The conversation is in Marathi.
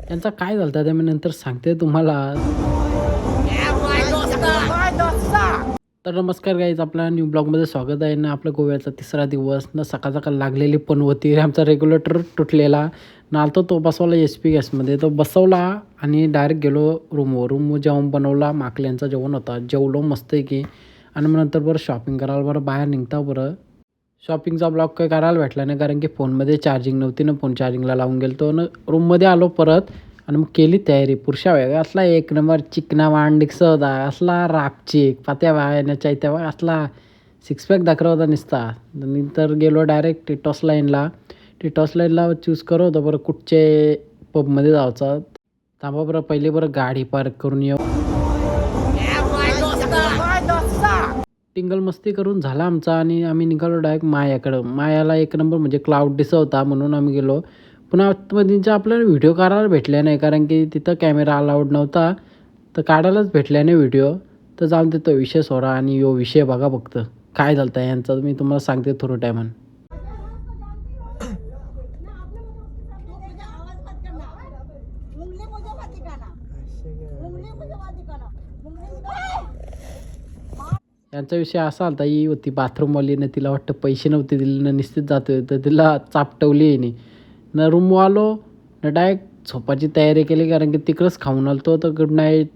त्यांचा काय झालं ते मी नंतर सांगते तुम्हाला. तर नमस्कार गाईज, आपल्या न्यू ब्लॉगमध्ये स्वागत आहे ना. आपल्या गोव्याचा तिसरा दिवस ना. सकाळ सकाळ लागलेली पनवती, आमचा रेग्युलेटर तुटलेला ना. आलतो तो बसवला SP गॅसमध्ये, तो बसवला आणि डायरेक्ट गेलो रूमवर जेवण बनवला. माकल्यांचं जेवण होता, जेवलो मस्त आहे की. आणि मग नंतर बरं शॉपिंग करायला बरं बाहेर निघता. बरं शॉपिंगचा ब्लॉग काही करायला भेटला नाही कारण की फोनमध्ये चार्जिंग नव्हती ना. फोन चार्जिंगला लावून गेलो तो ना. रूममध्ये आलो परत आणि मग केली तयारी. पुरुषा वेगळा असला एक नंबर चिकना मांडिक्स होता, असला रापचिक पात्या वायण्याच्या तेव्हा असला 6 पॅक दाखवा होता निसता. नंतर गेलो डायरेक्ट टिटॉस लाईनला चूज करत होतो बरं कुठचे पबमध्ये जायचं. थांबा बरं पहिले बरं गाडी पार्क करून येऊ. टिंगल मस्ती करून झाला आमचा आणि आम्ही निघालो डायरेक्ट मायाकडं. मायाला एक नंबर म्हणजे क्लाउड दिसत होता म्हणून आम्ही गेलो. पुन्हा आतमध्ये आपल्याला व्हिडिओ काढायला भेटल्या नाही कारण की तिथं कॅमेरा अलाउड नव्हता, तर काढायलाच भेटल्या नाही व्हिडिओ. तर जाऊन ते तो विषय सोडा आणि यो विषय बघा फक्त काय झालं आहे यांचा. मी तुम्हाला सांगते थोडं टायमान. यांचा विषय असा होता, ही होती बाथरूमवाली ना. तिला वाटतं पैसे नव्हते दिले ना, निश्चित जातोय तर तिला चापटवली आहे ना. रूम आलो ना, डायरेक्ट झोपाची तयारी केली कारण की तिकडंच खाऊन आलतो. तर गुड नाईट